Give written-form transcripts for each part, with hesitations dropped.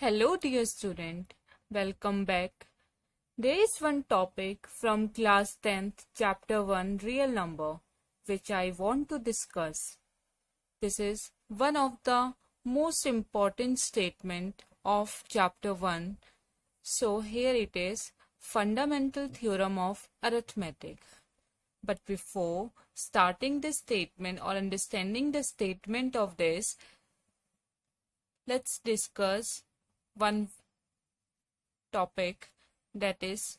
Hello, dear student. Welcome back. There is one topic from class 10th, chapter 1, real number, which I want to discuss. This is one of the most important statement of chapter 1. So here it is, fundamental theorem of arithmetic. But before starting this statement or understanding the statement of this, let's discuss one topic, that is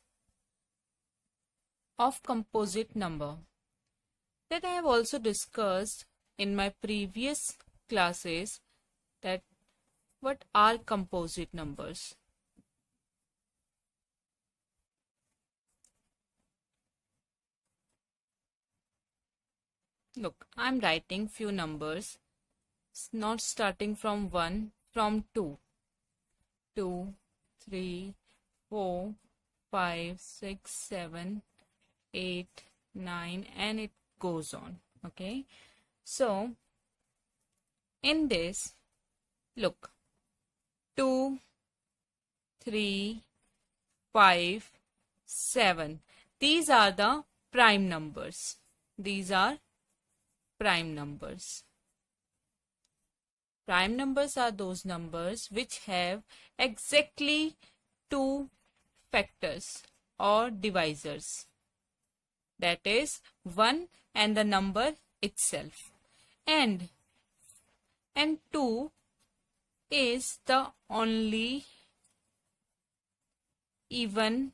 of composite number, that I have also discussed in my previous classes, that what are composite numbers. Look, I'm writing few numbers, not starting from 1, from 2. 2, 3, 4, 5, 6, 7, 8, 9, and it goes on. Okay, so in this, look, 2, 3, 5, 7. These are the prime numbers. These are prime numbers. Prime numbers are those numbers which have exactly two factors or divisors, that is 1 and the number itself, and 2 is the only even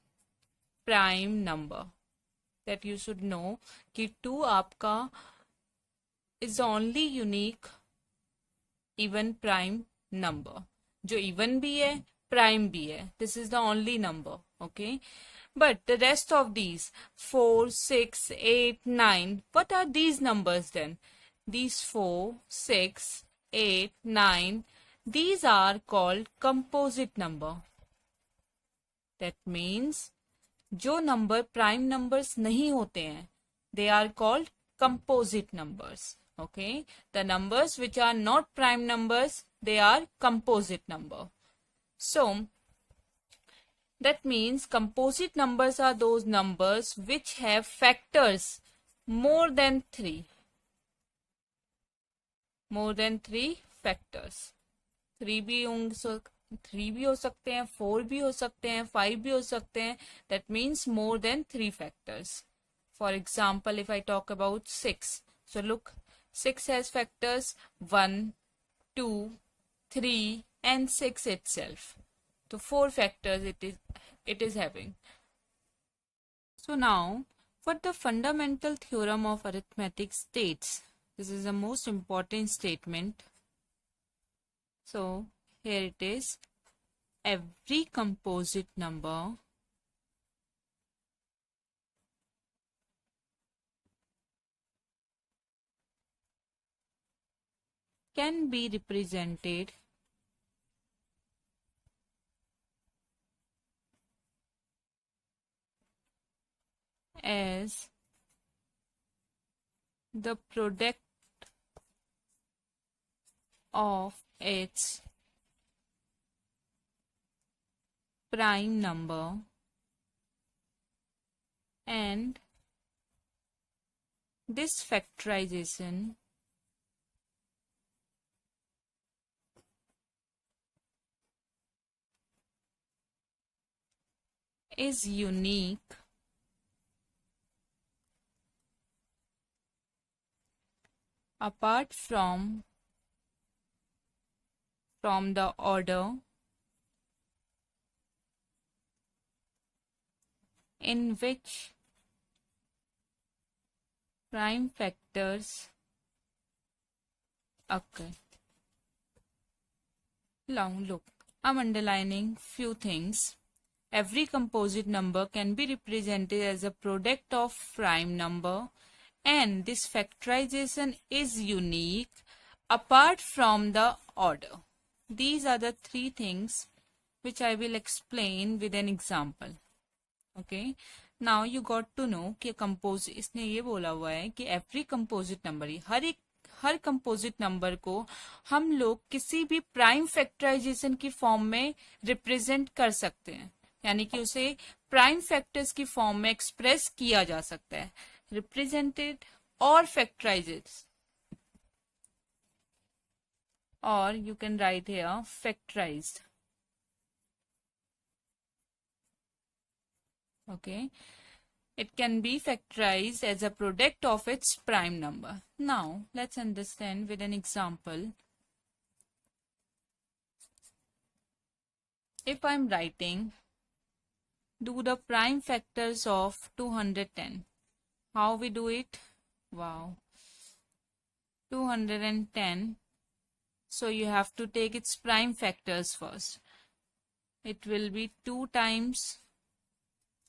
prime number. That you should know कि 2 आपका is the only unique even prime number, जो even भी है prime भी है. This is the only number. Okay, but the rest of these 4, 6, 8, 9, what are these numbers then? These 4, 6, 8, 9, these are called composite number. That means जो number prime numbers नहीं होते हैं, they are called composite numbers. Okay, the numbers which are not prime numbers, they are composite number. So that means composite numbers are those numbers which have factors more than 3. More than 3 factors. 3 भी होंगे, 3 भी हो सकते हैं, 4 भी हो सकते हैं, 5 भी हो सकते हैं. That means more than 3 factors. For example, if I talk about 6. So look, 6 has factors 1, 2, 3 and 6 itself. So 4 factors it is having. So now, what the fundamental theorem of arithmetic states. This is the most important statement. So here it is. Every composite number can be represented as the product of its prime number and this factorization is unique apart from the order in which prime factors occur. Now look, I'm underlining few things. Every composite number can be represented as a product of prime number and this factorization is unique apart from the order. These are the 3 things which I will explain with an example. Okay, now you got to know कि इसने ये बोला हुआ है कि every composite number, हर composite number को हम लोग किसी भी प्राइम फैक्टराइजेशन की फॉर्म में रिप्रेजेंट कर सकते हैं, यानी कि उसे प्राइम फैक्टर्स की फॉर्म में एक्सप्रेस किया जा सकता है, रिप्रेजेंटेड और फैक्टराइज्ड, और you can write here factorised. Okay, it can be factorized as a product of its prime number. Now, let's understand with an example. If I'm writing, do the prime factors of 210. How we do it? Wow. 210. So you have to take its prime factors first. It will be 2 times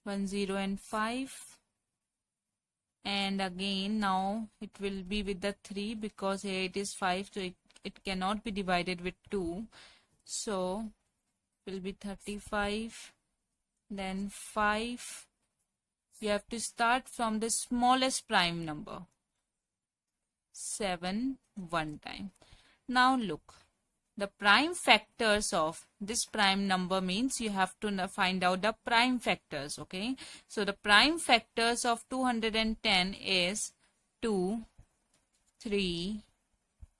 1, 0 and 5. And again now it will be with the 3 because here it is 5, so it cannot be divided with 2. So it will be 35, then 5. You have to start from the smallest prime number. 7 one time. Now look, the prime factors of this prime number means you have to find out the prime factors, okay? So the prime factors of 210 is 2, 3,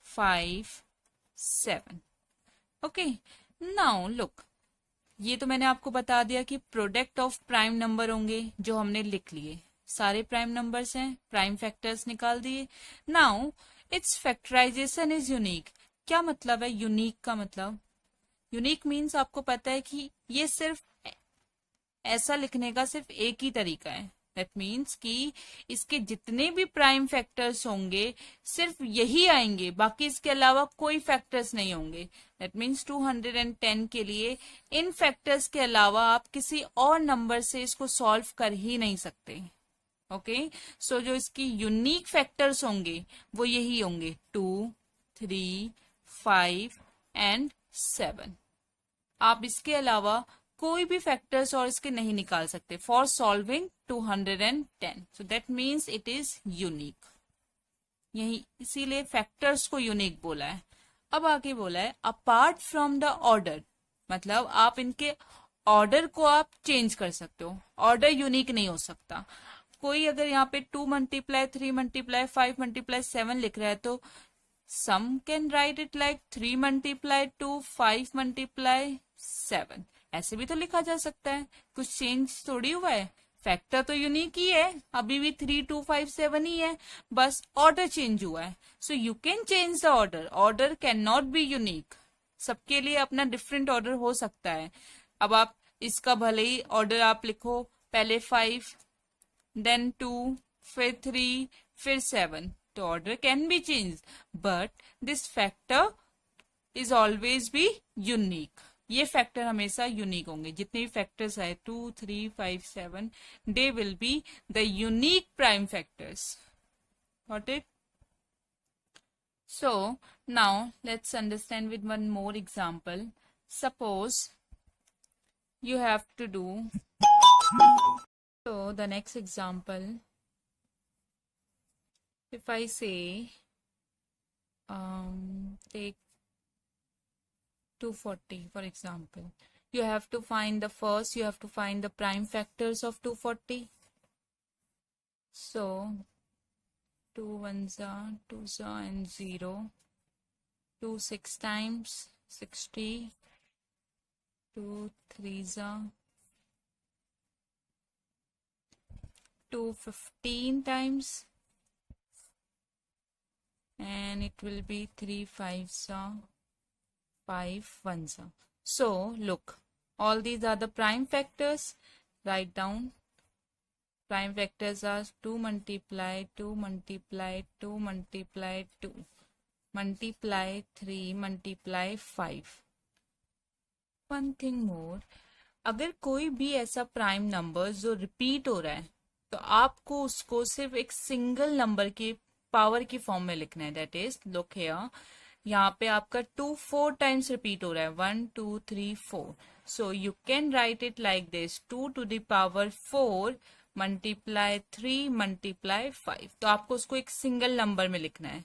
5, 7. Okay, now look, ये तो मैंने आपको बता दिया कि product of prime number होंगे जो हमने लिख लिए, सारे प्राइम नंबर्स हैं, प्राइम फैक्टर्स निकाल दिए. Now its factorization is unique. क्या मतलब है यूनिक का? मतलब यूनिक मीन्स आपको पता है कि ये सिर्फ ऐसा लिखने का सिर्फ एक ही तरीका है. दैट मीन्स कि इसके जितने भी प्राइम फैक्टर्स होंगे सिर्फ यही आएंगे, बाकी इसके अलावा कोई फैक्टर्स नहीं होंगे. दैट मीन्स 210 के लिए इन फैक्टर्स के अलावा आप किसी और नंबर से इसको सॉल्व कर ही नहीं सकते. ओके, सो जो इसकी यूनिक फैक्टर्स होंगे वो यही होंगे 2, 3, 5 एंड 7. आप इसके अलावा कोई भी फैक्टर्स और इसके नहीं निकाल सकते for solving 210. So that means it is unique. यही इसीलिए फैक्टर्स को यूनिक बोला है. अब आगे बोला है अपार्ट फ्रॉम द ऑर्डर, मतलब आप इनके ऑर्डर को आप चेंज कर सकते हो, ऑर्डर यूनिक नहीं हो सकता. कोई अगर यहाँ पे 2 मल्टीप्लाई 3 मल्टीप्लाई 5 मल्टीप्लाई 7 लिख रहा है तो some can write it like 3 multiply 2, 5 multiply 7. ऐसे भी तो लिखा जा सकता है, कुछ चेंज थोड़ी हुआ है. फैक्टर तो यूनिक ही है, अभी भी 3, 2, 5, 7 ही है, बस ऑर्डर चेंज हुआ है. So you can change the order. Order can not be unique. सबके लिए अपना डिफरेंट ऑर्डर हो सकता है. अब आप इसका भले ही ऑर्डर आप लिखो, पहले 5, देन 2, फिर 3, फिर 7, तो order can B change, but this factor is always be unique. ये फैक्टर हमेशा यूनिक होंगे. जितने भी फैक्टर्स आए 2, 3, 5, 7, they will be the unique prime factors. Got it? So now let's understand with one more example. Suppose you have to do, so the next example, if I say take 240 for example, you have to find the first, you have to find the prime factors of 240. So 2 ones are 2 and 0, 2 6 times 60, 2 3s are 2 15 times, and it will be 3 5s are 5 1s are. So look, all these are the prime factors. Write down. Prime factors are 2 multiply 2 multiply 2 multiply 2 multiply 3 multiply 5. One thing more, अगर कोई भी ऐसा prime number जो repeat हो रहा है तो आपको उसको सिर्फ एक सिंगल नंबर की पावर की फॉर्म में लिखना है. दैट इज लुक हियर, यहाँ पे आपका 2 4 टाइम्स रिपीट हो रहा है, 1 2 3 4. So you can write it like this, 2 to the power 4 multiply 3 multiply 5. तो आपको उसको एक सिंगल नंबर में लिखना है.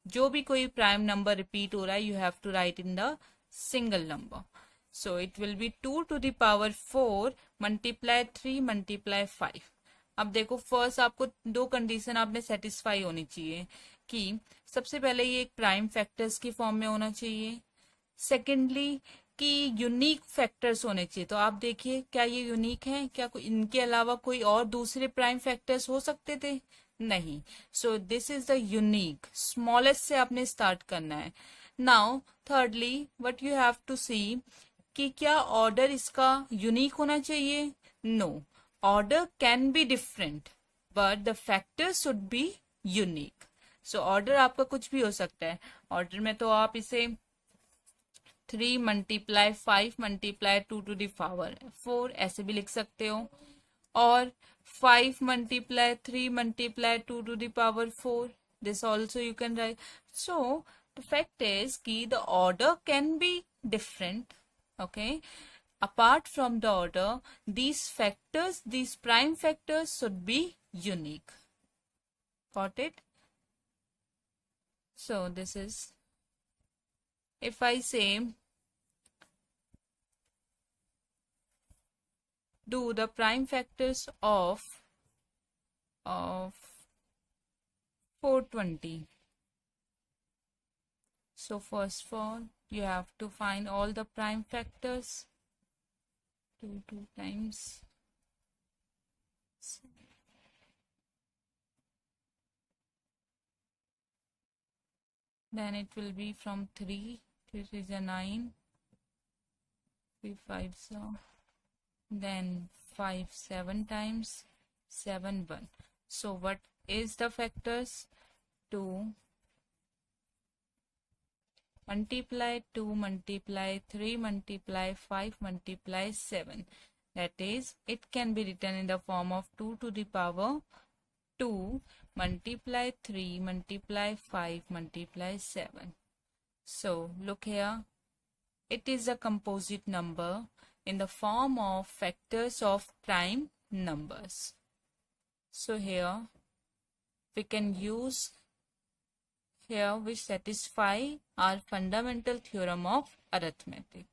जो भी कोई प्राइम नंबर रिपीट हो रहा है, you have to write in the single number. So it will be 2 to the power 4 multiply 3 multiply 5. अब देखो, फर्स्ट आपको दो कंडीशन आपने सेटिस्फाई होनी चाहिए कि सबसे पहले ये एक प्राइम फैक्टर्स की फॉर्म में होना चाहिए, सेकेंडली कि यूनिक फैक्टर्स होने चाहिए. तो आप देखिए, क्या ये यूनिक है? क्या इनके अलावा कोई और दूसरे प्राइम फैक्टर्स हो सकते थे? नहीं. So this is the unique. Smallest से आपने स्टार्ट करना है. Now thirdly what you have to see कि क्या ऑर्डर इसका यूनिक होना चाहिए? No. Order can be different but the factors should be unique. So order आपका कुछ भी हो सकता है. ऑर्डर में तो आप इसे 3 multiply 5 multiply 2 to the power 4 ऐसे भी लिख सकते हो, और 5 multiply 3 multiply 2 to the power 4, this also you can write. So the fact is कि the order can be different, okay? Apart from the order, these factors, these prime factors should be unique. Got it? So this is, if I say do the prime factors of 420. So first of all, you have to find all the prime factors. 2 times. Then it will be from 3. 3 is a 9. 3 5 so. Then 5 7 times. 7 1. So what is the factors? 2 multiply 2 multiply 3 multiply 5 multiply 7. That is, it can be written in the form of 2 to the power 2 multiply 3 multiply 5 multiply 7. So look here, it is a composite number in the form of factors of prime numbers. So here we can use here which satisfy our fundamental theorem of arithmetic.